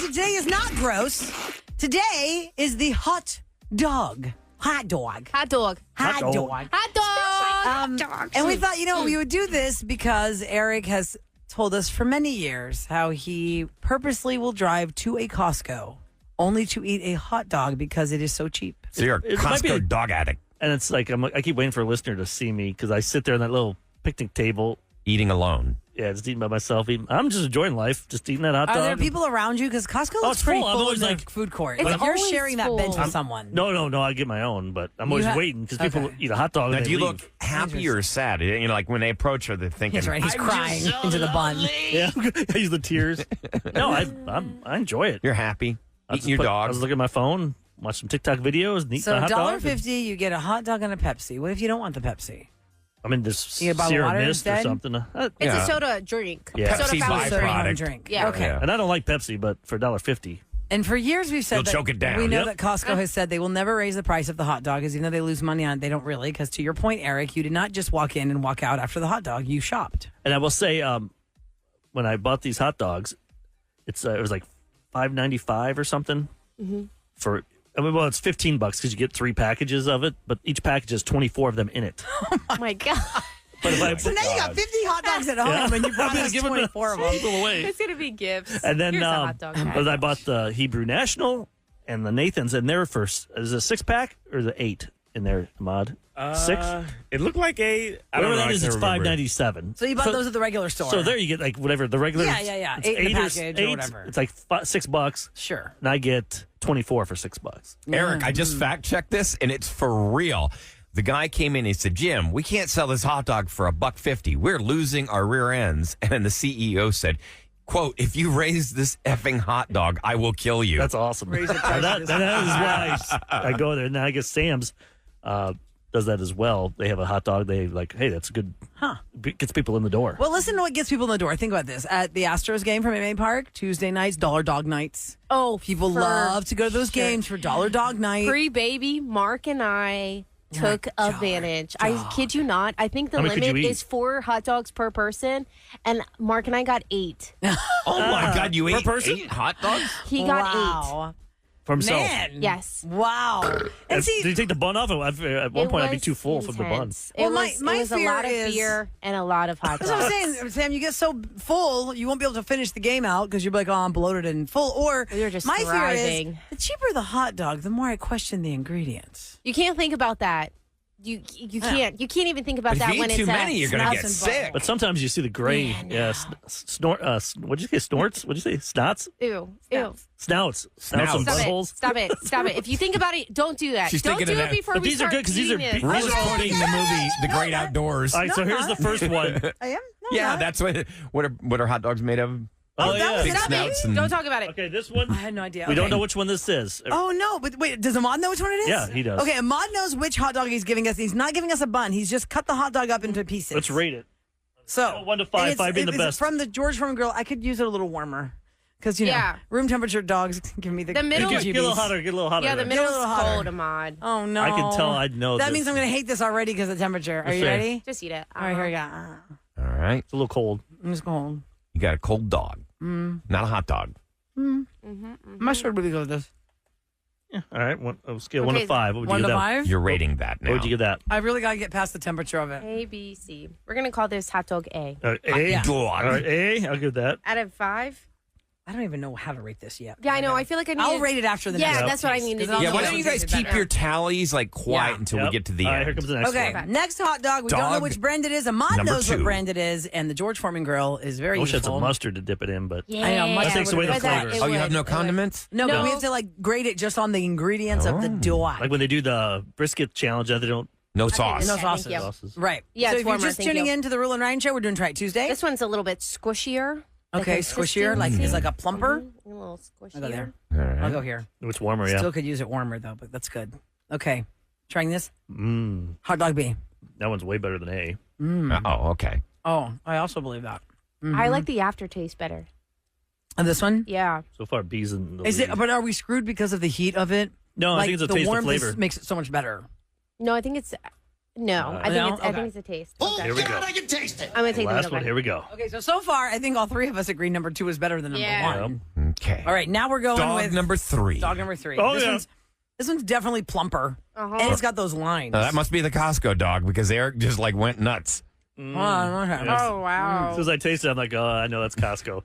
today is not gross. Today is the hot dog. Hot dog. Hot dog. Hot dog. Hot dog. And we thought, we would do this because Eric has told us for many years how he purposely will drive to a Costco only to eat a hot dog because it is so cheap. So you're a It might be Costco dog addict. And it's like I keep waiting for a listener to see me because I sit there on that little picnic table. Eating alone. Yeah, just eating by myself. I'm just enjoying life, just eating that hot dog. Are there people around you? Because Costco looks it's pretty full. I'm full in always the like- food court. It's Like you're always sharing that full. bench with someone. No, I get my own, but I'm always waiting because people Okay. eat a hot dog Now, and do they you leave. look happy or sad? Like when they approach her, they're thinking, That's right. He's "I'm crying just so into the bun. lonely." Yeah, I use the tears. No, I enjoy it. You're happy. I Eating your I dog. was looking at my phone, watch some TikTok videos, and eat So the hot dog. $1.50, you get a hot dog and a Pepsi. What if you don't want the Pepsi? I mean, there's You get a bottle of Sierra water Mist or instead? something. It's Yeah. a soda drink. Yeah. Soda Pepsi fountain byproduct. drink. Drink. Yeah. Okay. Yeah. And I don't like Pepsi, but for $1.50. And for years we've said You'll that choke it down. we know Yep. that Costco has said they will never raise the price of the hot dog, because even though they lose money on it, they don't really. Because to your point, Eric, you did not just walk in and walk out after the hot dog. You shopped. And I will say, when I bought these hot dogs, it was like $5.95 or something for. It's $15 because you get 3 packages of it, but each package has 24 of them in it. Oh my God. But if I So now you got 50 hot dogs at home, and you brought I'm gonna us give 24 of them. people away. It's going to be gifts. And then Here's a hot dog package. but I bought the Hebrew National and the Nathan's, and they're first. Is it a 6-pack or is it 8 in there, Ahmad? 6? It looked like a. I don't Whatever know. that I is, can't it's remember. $5.97. So you bought those at the regular store. So there you get like whatever the regular. Yeah. It's 8 in the or package or whatever. It's like $6, Sure. and I get 24 for $6. Eric, I just fact checked this, and it's for real. The guy came in and he said, Jim, we can't sell this hot dog for $1.50. We're losing our rear ends. And then the CEO said, quote, if you raise this effing hot dog, I will kill you. That's awesome. Raise the price that of is why I go there. Now I guess Sam's does that as well. They have a hot dog. They like, hey, that's good. Gets people in the door. Well, listen to what gets people in the door. Think about this. At the Astros game from MMA Park, Tuesday nights, dollar dog nights. Oh, People for love to go to those sure. games for dollar dog night. Pre-baby, Mark and I took advantage. I kid you not. I think the How many could limit you eat? is 4 hot dogs per person, and Mark and I got 8. oh, my God. You per ate person? 8 hot dogs? He got Wow. For himself. Man. 8. Yes. Wow. And Did you take the bun off? At one It point, I'd be was too full from the bun. intense. Well, It my- was, my it was a fear lot of is- beer and a lot of hot dogs. That's what I'm saying, Sam. You get so full, you won't be able to finish the game out because you'll be like, "Oh, I'm bloated and full." Or You're just my fear thriving. is the cheaper the hot dog, the more I question the ingredients. You can't think about that. You can't even think about But if that you when eat it's too many, you're going to smells get and sick. But sometimes you see the gray. Yeah, no. Yeah, snort. What'd you say? Snorts? What'd you say? Snots? ew. Snouts. Snouts. and Stop buttholes. it. Stop it. If you think about it, don't do that. She's Don't do thinking it of that. before But we these are start good 'cause these are eating big- it. We're just quoting the movie The Great Outdoors. All right, so here's the first one. I am. No, Yeah, not. that's what are hot dogs made of? Oh, that yeah. was Big it. snouts and Don't talk about it. Okay, this one. I had no idea. We don't Okay. know which one this is. Oh no! But wait, does Ahmad know which one it is? Yeah, he does. Okay, Ahmad knows which hot dog he's giving us. He's not giving us a bun. He's just cut the hot dog up into pieces. Let's rate it. So 1 to 5, and it's- 5 being the it's best. From the George Foreman grill, I could use it a little warmer because Yeah. room temperature dogs give me the middle- Get a heebie-jeebies. little hotter. Get a little hotter. Yeah, the there. middle's Get a little hotter. cold, Ahmad. Oh no! I can tell I know That this. means I'm going to hate this already because of the temperature. Are you Okay. ready? Just eat it. All right, here we go. All right. It's a little cold. I'm just going. You got a cold dog, not a hot dog. My shirt would be good with this. Yeah. All right. Scale 1 to Okay, 5. What would you 1 give to that? 5. You're rating that now. What would you give that? I really got to get past the temperature of it. A, B, C. We're going to call this hot dog A. A. Yeah. All right, A. I'll give that. Out of 5? I don't even know how to rate this yet. Yeah, I know. I feel like I need I'll to- rate it after the Yeah, next. that's what I need to do. Yeah, why Yeah, don't you guys keep your tallies like quiet Yeah. until we Yep. get to the All right, end? here comes the next Okay, one. next hot dog. We don't know Dog which brand it is. Ahmad number knows 2. what brand it is, and the George Foreman grill is very I wish I had useful. some mustard to dip it in, but Yeah. I know, mustard That takes away the would've been flavors. better. Oh, you have no condiments? No, but No. we have to grate it just on the ingredients of the dog. like when they do the brisket challenge, they don't. No sauce. no Yeah, sauces. thank you. Sauces. Right. Yeah, So it's if you're warmer, just thank tuning you. in to the Roula and Ryan show, we're doing Try It Tuesday. This one's a little bit squishier. Okay, squishier, like consistency. it's like a plumper. A little squishier. I'll go there. All right. I'll go here. It's warmer, yeah. Still could use it warmer though, but that's good. Okay, trying this Mm, hot dog B. that one's way better than A. Oh, okay. Oh, I also believe that. I like the aftertaste better. And this one Yeah. So far, B's in the is it? lead. But are we screwed because of the heat of it? No, I like think it's a the taste of warmth flavor. makes it so much better. No, I think it's No, I think No? it's. I think it's a taste. Here we go. I can taste it. I'm gonna take the Last middle one. ground. Here we go. Okay, so far, I think all three of us agree number 2 is better than number Yeah. 1. Okay. All right, now we're going Dog with number 3. dog number 3. Oh, this yeah. one's definitely plumper, and it's got those lines. That must be the Costco dog because Eric just like went nuts. Okay. Oh wow! As soon as I taste it, I'm like, oh, I know that's Costco.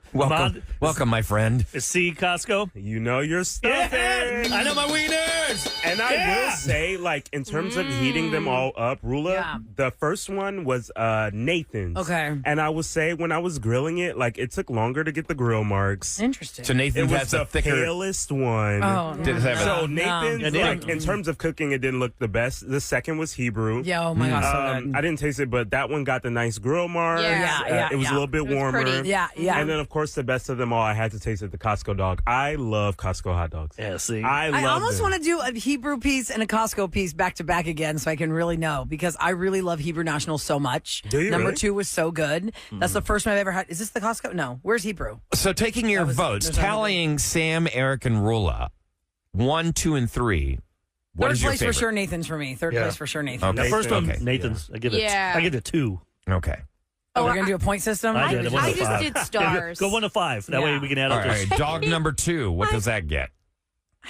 Welcome, my friend. Is C Costco? You know your stuff. I know my wieners. And I will say, like, in terms of heating them all up, Rula, Yeah. the first one was Nathan's. Okay. And I will say, when I was grilling it, like, it took longer to get the grill marks. Interesting. So Nathan It was has the a thicker. palest one. Oh, Did it have So a, Nathan's, Yeah, like, in terms of cooking, it didn't look the best. The second was Hebrew. yeah, oh my gosh, so good. I didn't taste it, but that one got the nice grill marks. Yeah, yeah, It was yeah. a little bit It was warmer. pretty. Yeah, yeah. And then, of course, the best of them all, I had to taste it, the Costco dog. I love Costco hot dogs. Yeah, see. I I love almost them. want to do a Hebrew piece and a Costco piece back to back again so I can really know because I really love Hebrew National so much. Do you Number really? 2 was so good. That's the first one I've ever had. Is this the Costco? No. Where's Hebrew? so taking your votes, there's another tallying Sam, Eric, and Rula, 1, 2, and 3. What Third is your place favorite? for sure Nathan's for me. Third Yeah. place for sure Nathan's. Okay. The first one, Okay. Nathan's. I give it. Yeah. I give it 2. Okay. Oh, we're going to do a point system? I did. I 1 to just 5. did stars. Go 1 to 5. That way Yeah. we can add All up. right. Dog number 2. What does that get?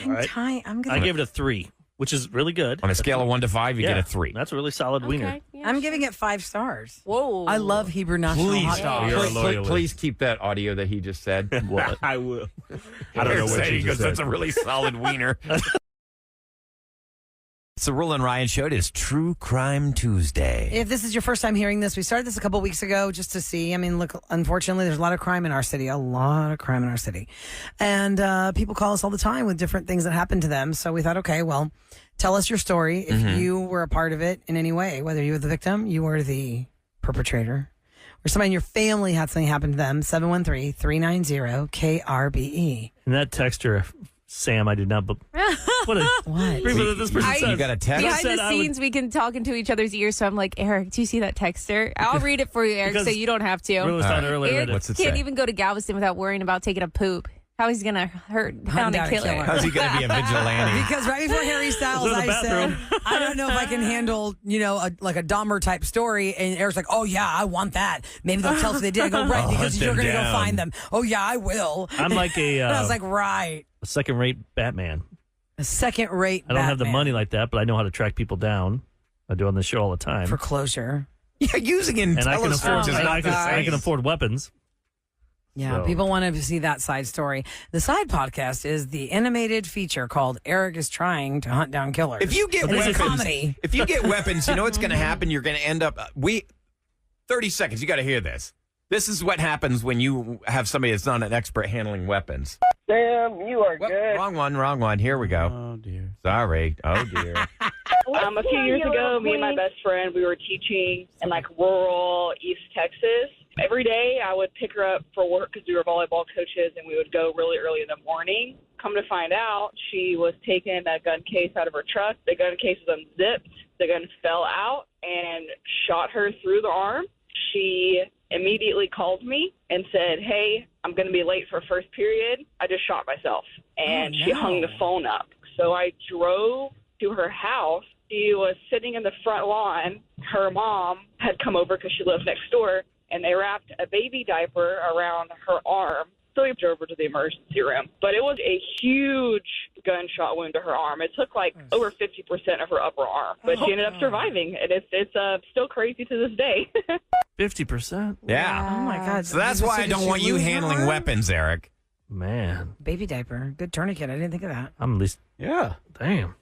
I'm right. tying. I'm I going to. gave it a 3, which is really good. On a scale of 1 to 5, you yeah, get a 3. That's a really solid wiener. Okay. Yeah. I'm giving it 5 stars. Whoa! I love Hebrew National hot dogs. You're a loyalist. please keep that audio that he just said. What? I will. I don't know what He you goes, just said. that's a really solid wiener. It's the Roula and Ryan show. It is True Crime Tuesday. If this is your first time hearing this, we started this a couple weeks ago just to see. I mean, look, unfortunately, there's a lot of crime in our city, And people call us all the time with different things that happened to them. So we thought, okay, well, tell us your story if you were a part of it in any way, whether you were the victim, you were the perpetrator, or somebody in your family had something happen to them. 713-390-KRBE. And that texture, Sam, I did not. What a What? this person I- says. You got a text? Behind said the I would- scenes, we can talk into each other's ears. So I'm like, Eric, do you see that texter? I'll read it for you, Eric, so Because you don't have to. Rula was All talking right. earlier. Eric that- What's it can't say? even go to Galveston without worrying about taking a poop. How he's gonna found a down a killer? killer. How's he going to be a vigilante? Because right before Harry Styles, Go to the I said, bathroom. I don't know if I can handle, like a Dahmer type story. And Eric's like, oh, yeah, I want that. Maybe they'll tell us they did. I go, right, I'll because hunt you're them going to go down. find them. Oh, yeah, I will. I'm like a And I was like, right. second-rate Batman. A second rate I don't have the Batman money like that, but I know how to track people down. I do on this show all the time. for closure. Yeah, using and I can afford, intelligence is not the I same. can afford weapons. Yeah, So- people want to see that side story. The side podcast is the animated feature called Eric is Trying to Hunt Down Killers. If you get It's a weapons, comedy. if you get weapons, you know what's going to happen? You're going to end up. 30 seconds. You got to hear this. This is what happens when you have somebody that's not an expert handling weapons. Sam, you are Whoop, good. wrong one. Here we go. Oh, dear. Sorry. Oh dear. A few years ago, me and my best friend, we were teaching in like rural East Texas. Every day I would pick her up for work because we were volleyball coaches and we would go really early in the morning. Come to find out, she was taking a gun case out of her truck. The gun case was unzipped. The gun fell out and shot her through the arm. She immediately called me and said, hey, I'm going to be late for first period. I just shot myself. And she hung the phone up. So I drove to her house. She was sitting in the front lawn. Her mom had come over because she lives next door, and they wrapped a baby diaper around her arm. So we drove her to the emergency room. But it was a huge gunshot wound to her arm. It took like over 50% of her upper arm. But she ended up surviving, and it's still crazy to this day. 50%? Yeah. Oh, my God. So that's why I don't want you handling weapons, Eric. Man, Baby diaper. Good tourniquet. I didn't think of that. I'm at least, Yeah. damn.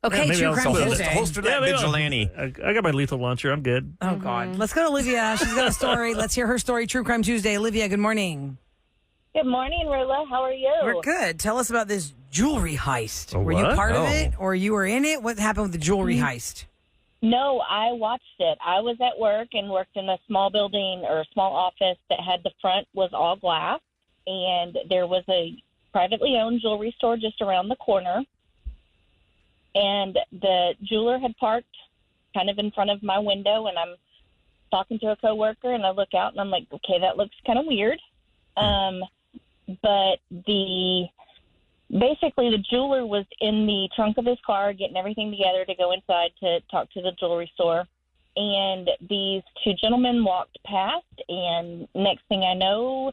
Okay, maybe True I'll Crime solve it. Tuesday. Holster that maybe I'll- vigilante. I got my lethal launcher. I'm good. Oh, God. Let's go to Olivia. She's got a story. Let's hear her story. True Crime Tuesday. Olivia, good morning. Good morning, Roula. How are you? We're good. Tell us about this jewelry heist. A Were you what? part of Oh. it or you were in it? What happened with the jewelry heist? No, I watched it. I was at work and worked in a small building or a small office that had the front was all glass, and there was a privately owned jewelry store just around the corner. And the jeweler had parked kind of in front of my window, and I'm talking to a coworker, and I look out, and I'm like, okay, that looks kind of weird. But basically, the jeweler was in the trunk of his car getting everything together to go inside to talk to the jewelry store. and these two gentlemen walked past, and next thing I know,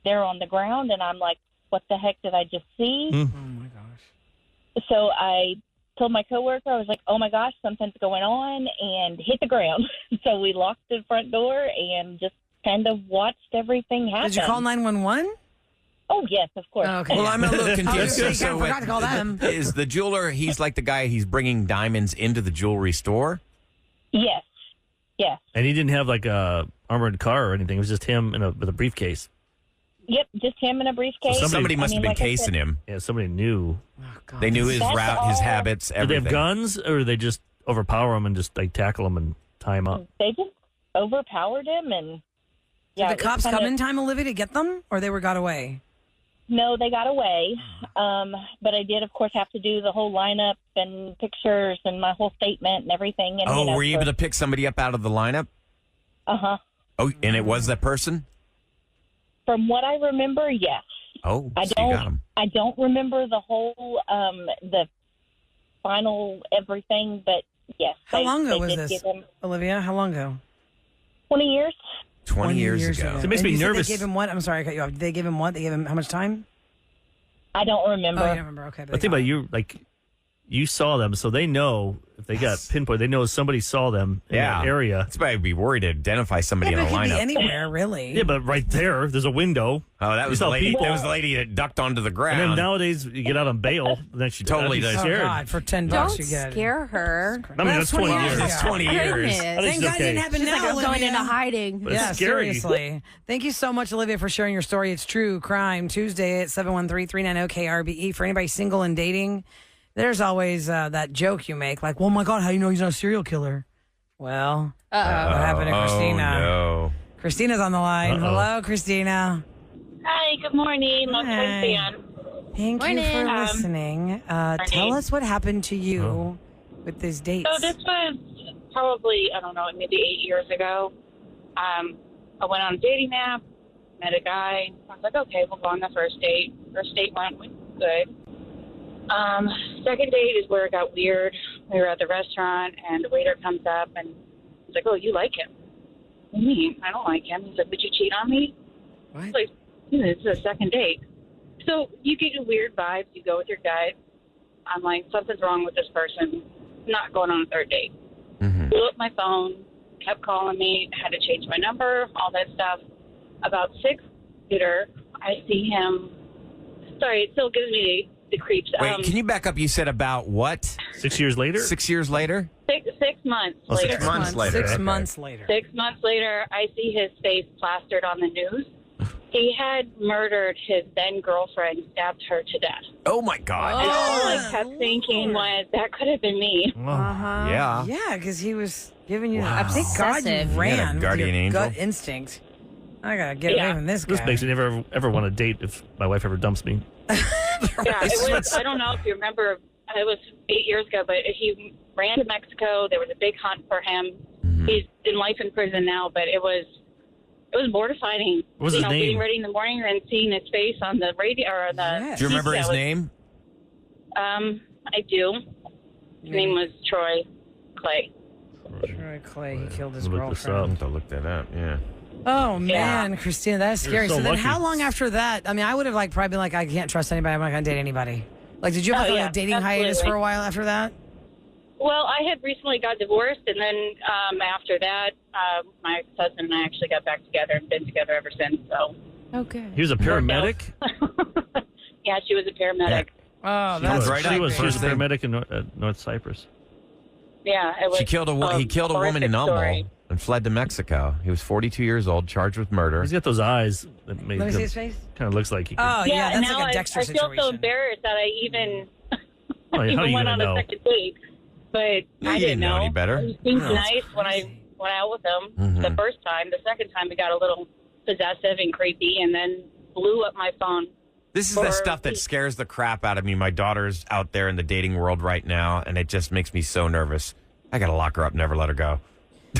they're on the ground, and I'm like, what the heck did I just see? Oh my gosh. So I told my coworker, I was like, oh my gosh, something's going on, and hit the ground. So we locked the front door and just kind of watched everything happen. Did you call 911? Oh, yes, of course. Okay. Well, I'm a little confused. I forgot to call them. Is the jeweler, he's like the guy, he's bringing diamonds into the jewelry store? Yes. Yes. And he didn't have like a armored car or anything. It was just him with a briefcase. Yep, just him in a briefcase. So somebody must have been like I said, casing him. Yeah, somebody knew. Oh, God. They knew his That's route, his all. habits, Did everything. they have guns, or did they just overpower him and just like tackle him and tie him up? They just overpowered him, and yeah. Did the it was cops kinda- come in time, Olivia, to get them, or they got away? No, they got away. But I did, of course, have to do the whole lineup and pictures and my whole statement and everything. And, Oh, were you able to pick somebody up out of the lineup? Uh-huh. Oh, and it was that person? From what I remember, yes. Oh, I so you got don't. him. I don't remember the whole, the final everything, but yes. How long ago they was did this, give him Olivia? How long ago? 20 years. 20 years ago. So it makes And me you said nervous. They gave him what? I'm sorry, I cut you off. Did they give him what? They gave him how much time? I don't remember. Oh, you don't remember. Okay. But think about you, like you saw them, so they know if they got pinpointed. They know somebody saw them in Yeah. that area. That's why I'd be worried to identify somebody Yeah, in but a it could be lineup. anywhere, really. Yeah, but right there's a window. Oh, that You was the saw lady. people. That was the lady that ducked onto the ground. And then nowadays you get out on bail, then she Totally does. does. Oh, Scared. God, for $10 Don't you get. scare her. I mean, that's 20 years. It's 20 years. Goodness. I think Thank she's God it okay. didn't happen She's now, like, I'm going Olivia. into hiding. But it's Yeah, scary. seriously. Thank you so much, Olivia, for sharing your story. It's True Crime Tuesday at 713-390-KRBE. For anybody single and dating, there's always that joke you make, like, well, my God, how do you know he's not a serial killer? Well, what happened to Christina? Oh, no. Christina's on the line. Uh-oh. Hello, Christina. Hi, good morning. Long time Hi. fan. Thank you for listening. Tell us what happened to you with these dates. So this was probably, I don't know, maybe 8 years ago. I went on a dating app, met a guy. I was like, okay, we'll go on the first date. First date went good. Second date is where it got weird. We were at the restaurant, and the waiter comes up, and he's like, oh, you like him? What do you mean? I don't like him. He's like, would you cheat on me? What? It's like, this is a second date. So you get weird vibes. You go with your guide. I'm like, something's wrong with this person. Not going on a third date. Mm-hmm. Blew up my phone, kept calling me, had to change my number, all that stuff. About 6 months later, I see him. Sorry, it still gives me the creeps. Wait, can you back up? You said about what? 6 years later? 6 years later? 6 months Oh, 6 later. months later. 6 Okay. months later. 6 months later, I see his face plastered on the news. He had murdered his then girlfriend, stabbed her to death. Oh, my God. And all I kept thinking was, that could have been me. Uh-huh. Yeah. Yeah, because he was giving you. Wow. Thank God you Obsessive. ran. You had a with guardian your angel. Gut instinct. I gotta get away Yeah. from this guy. This makes me never ever want to date if my wife ever dumps me. Yeah, it was, I don't know if you remember, it was 8 years ago, but he ran to Mexico. There was a big hunt for him. He's in life in prison now, but it was mortifying. What was his name? Getting ready in the morning and seeing his face on the radio or the. Yes. Do you remember TV. his name? I do. His name was Troy Clay. Troy Clay, he killed his Look this I girlfriend. have to look that up, yeah. Oh man, Christina, that's You're scary. so So then, lucky. how long after that? I mean, I would have probably been like, I can't trust anybody. I'm not gonna date anybody. Like, did you have Oh, like yeah, a dating hiatus absolutely. for a while after that? Well, I had recently got divorced, and then after that, my ex-husband and I actually got back together and been together ever since. So, Okay. He was a paramedic? yeah, she was a paramedic. Oh, She that's was right She up was first a thing. paramedic in North Cyprus. Yeah, it was. He killed he killed a woman in horrific Humble story. and fled to Mexico. He was 42 years old, charged with murder. He's got those eyes that made Let me see him his face. kind of looks like he could. Oh yeah, and that's now like a Dexter I feel so situation. embarrassed that I even Oh, yeah, how are even you went gonna on know? a second date. But Yeah, I you didn't know any better. He seemed No, nice it's when I crazy. went out with him the first time. The second time, it got a little possessive and creepy, and then blew up my phone. This is the Or- stuff that scares the crap out of me. My daughter's out there in the dating world right now, and it just makes me so nervous. I got to lock her up, never let her go.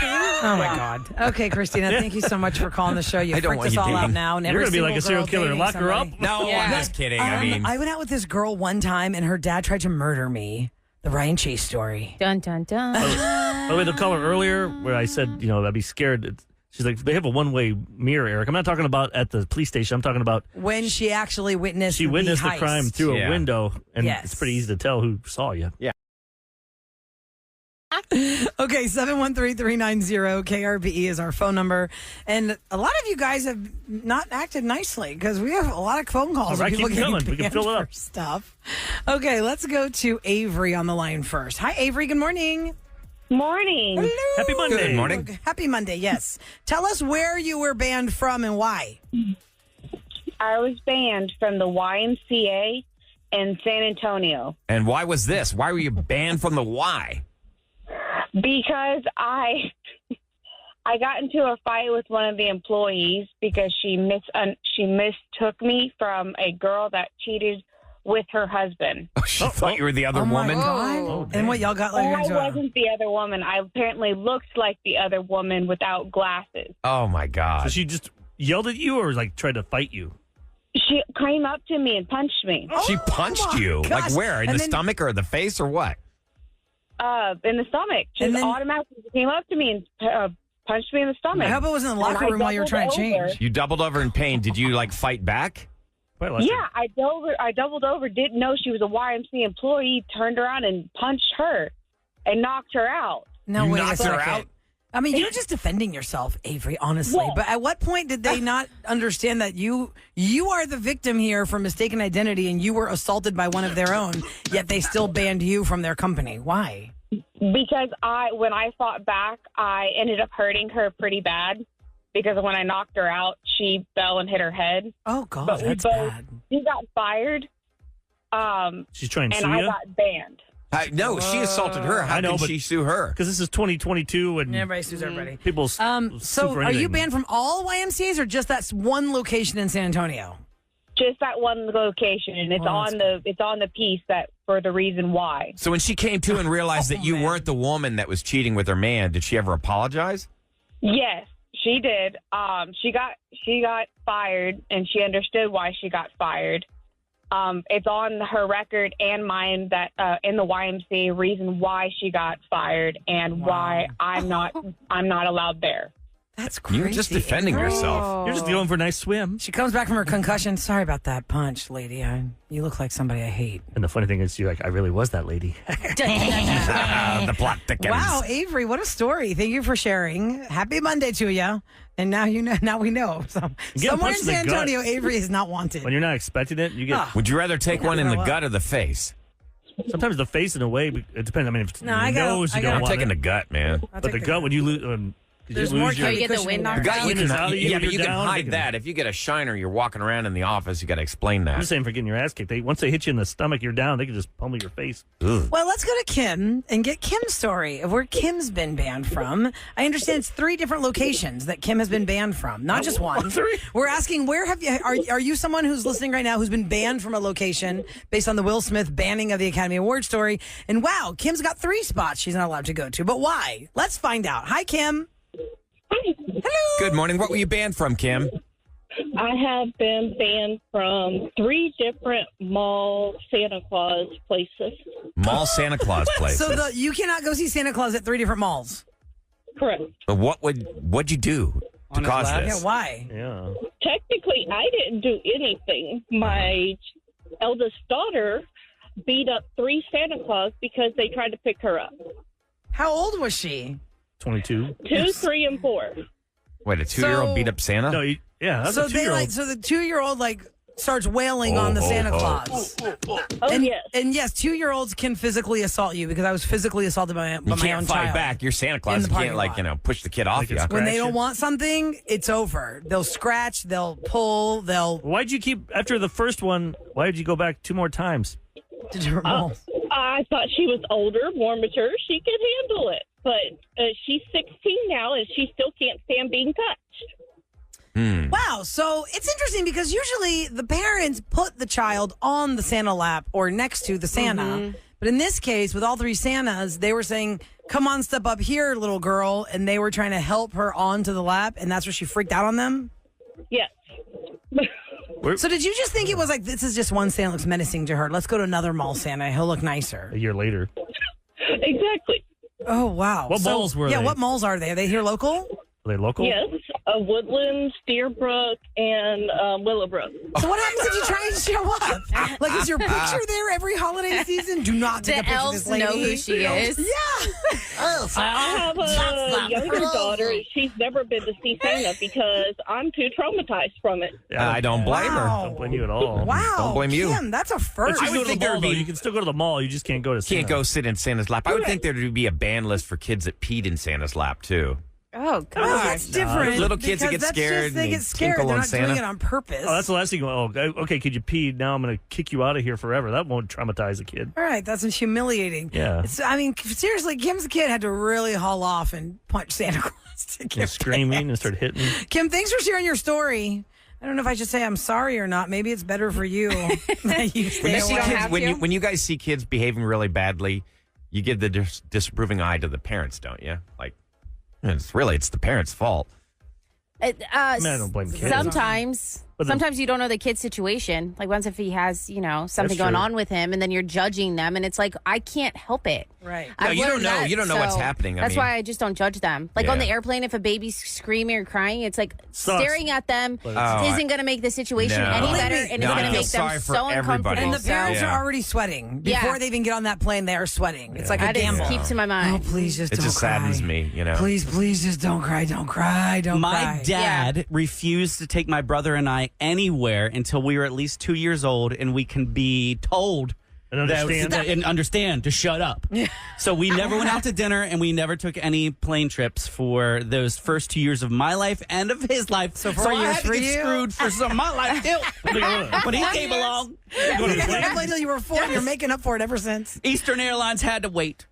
Oh my God. Okay, Christina, thank you so much for calling the show. You I don't freaked want us you all out dating. now. And You're every gonna be like a single serial girl killer. dating Lock her up? somebody. No, Yeah. I'm just kidding. I mean, I went out with this girl one time, and her dad tried to murder me. The Ryan Chase story. Dun, dun, dun. By the way, the caller earlier where I said, I'd be scared. She's like, they have a one-way mirror, Eric. I'm not talking about at the police station. I'm talking about when she actually witnessed the heist. crime through a window, and Yes. it's pretty easy to tell who saw you. Yeah. Okay, 713-390-KRBE is our phone number. And a lot of you guys have not acted nicely because we have a lot of phone calls. All right, of people keep getting going. We can banned fill it for up. Stuff. Okay, let's go to Avery on the line first. Hi, Avery. Good morning. Morning. Hello. Happy Monday. Good morning. Happy Monday, yes. Tell us where you were banned from and why. I was banned from the YMCA in San Antonio And why was this? Why were you banned from the Y? because I got into a fight with one of the employees because she mistook me from a girl that cheated with her husband. Oh, she thought you were the other woman? Oh, And what y'all got Oh, later? I wasn't the other woman. I apparently looked like the other woman without glasses. Oh, my God. So she just yelled at you or like tried to fight you? She came up to me and punched me She punched you? gosh. Like where? In And the then- stomach or the face or what? in the stomach. She And just then- automatically came up to me and punched me in the stomach. I hope it wasn't in the locker And I room while you were trying to doubled over. change. You doubled over in pain. Did you, like, fight back? Quite lucky. Yeah, I doubled over, didn't know she was a YMCA employee, turned around and punched her and knocked her out. No, You wait a knocked her second. out? I mean, you're just defending yourself, Avery, honestly. Yeah. But at what point did they not understand that you are the victim here for mistaken identity and you were assaulted by one of their own, yet they still banned you from their company? Why? Because when I fought back, I ended up hurting her pretty bad because when I knocked her out, she fell and hit her head. Oh, God, But we that's both- bad. She got fired, She's trying to and sue I you? got banned. No, she assaulted her. How I know, can but- she sue her? Because this is 2022 and Everybody sues everybody. people So sue for are you anything. banned from all YMCAs or just that one location in San Antonio? Just that one location, and it's Oh, on the piece that for the reason why. So when she came to and realized that you man. weren't the woman that was cheating with her man, did she ever apologize? Yes, she did. She got fired, and she understood why she got fired. It's on her record and mine that in the YMCA reason why she got fired and why I'm not allowed there. That's crazy. You're just defending yourself. You're just going for a nice swim. She comes back from her concussion. Sorry about that punch, lady. You look like somebody I hate. And the funny thing is, you're like, I really was that lady. The plot thickens. Wow, Avery, what a story. Thank you for sharing. Happy Monday to you. And now you know. Now we know. So, get somewhere in punched in the San gut. Antonio, Avery is not wanted. When you're not expecting it, you get Ah. Would you rather take one in the gut or the face? sometimes the face in a way. It depends. I mean, if it's No, your I gotta- nose, I you gotta- don't I'm want taking it. the gut, man. I'll But take the gut, when you lose, did There's you more lose your? You get the cushion wind in knocked there. The gut, you Wind is out can, of you, yeah, but you're you can down, hide they that. If you get a shiner, you're walking around in the office, you got to explain I'm that. just saying, for getting your ass kicked. Once they hit you in the stomach, you're down. They can just pummel your face. Ugh. Well, let's go to Kim and get Kim's story of where Kim's been banned from. I understand it's 3 different locations that Kim has been banned from, not just one. 3? We're asking, where have you? Are you someone who's listening right now who's been banned from a location based on the Will Smith banning of the Academy Award story? And wow, Kim's got 3 spots she's not allowed to go to. But why? Let's find out. Hi, Kim. Hello. Good morning. What were you banned from, Kim? I have been banned from 3 different mall Santa Claus places. Mall Santa Claus place. So you cannot go see Santa Claus at 3 different malls. Correct. But what'd you do to cause Yeah, this? why? Yeah. Technically, I didn't do anything. My eldest daughter beat up 3 Santa Claus because they tried to pick her up. How old was she? 22. 2, 3, and 4. Wait, a 2-year-old beat up Santa? No, yeah, that's So a 2-year-old. so the 2-year-old starts wailing on the Santa Claus. Oh, and, yes. And yes, 2-year-olds can physically assault you because I was physically assolted by You my own can't fight child. back. You're Santa In Claus. the You parking can't, lot. push the kid off Like you. it's When they Scratch don't it. want something, it's over. They'll scratch, they'll pull, they'll. Why'd you keep, after the first one, why did you go back 2 more times? I thought she was older, more mature. She could handle it. But she's 16 now, and she still can't stand being touched. Wow. So it's interesting because usually the parents put the child on the Santa lap or next to the Santa. But in this case, with all 3 Santas, they were saying, come on, step up here, little girl. And they were trying to help her onto the lap. And that's where she freaked out on them. Yes. So did you just think it was like, this is just one Santa looks menacing to her? Let's go to another mall Santa. He'll look nicer. A year later. Exactly. Oh, wow. What malls were Yeah, they? what malls are they? Are they here local? Are they local? Yes, Woodland, Steerbrook, and Willowbrook. So what happens if you try and show up? Like, is your picture there every holiday season? Do not take The a picture of elves this lady. know who she is. Yeah. I have a younger daughter. She's never been to see Santa because I'm too traumatized from it. Yeah, I don't blame her. Wow. don't blame you at all. Wow. Don't blame you. Kim, that's a But first. you I can would go to the think there mall, would be- though. You can still go to the mall. You just can't go to Santa. Can't go sit in Santa's lap. I would think there would be a ban list for kids that peed in Santa's lap, too. Oh, Oh, God. that's different. Little kids that because get that's scared Just, they and get they scared. tinkle They're on not doing Santa. it on purpose. Oh, that's the last thing. Oh, okay. Could you pee? Now I'm going to kick you out of here forever. That won't traumatize a kid. All right, that's humiliating. Yeah. I mean, seriously, Kim's kid had to really haul off and punch Santa Claus to And get screaming and start hitting. Kim, thanks for sharing your story. I don't know if I should say I'm sorry or not. Maybe it's better for you that you When, stay you see away. don't kids, have when, to? when you guys see kids behaving really badly, you give the disapproving eye to the parents, don't you? Like, it's the parents' fault. I don't blame kids. Sometimes. But then- Sometimes you don't know the kid's situation. Like once if he has, something That's going true. on with him and then you're judging them and it's like, I can't help it. Right. No, I've you don't learned know. that, You don't know what's so happening. I That's mean- why I just don't judge them. Like on Yeah. the airplane, if a baby's screaming or crying, it's like Sucks. staring at them Oh, I- isn't going to make the situation No. any Believe better me. and No, it's I going to feel make them sorry for so everybody. uncomfortable. And the parents Yeah. are already sweating. Yeah. Before they even get on that plane, they are sweating. It's like a I just gamble. keep to my Oh, mind. please just It don't just cry. saddens me, Please, please just don't cry. Don't cry. Don't My cry. dad refused to take my brother and I anywhere until we were at least 2 years old and we can be told And understand. and understand to shut up. So we never went out to dinner and we never took any plane trips for those first 2 years of my life and of his life. So 4 I years had to for get you? screwed for some of my life too. But he came along. Go to You the guys plane. never played till you were 4 and you're making up for it ever since. Eastern Airlines had to wait.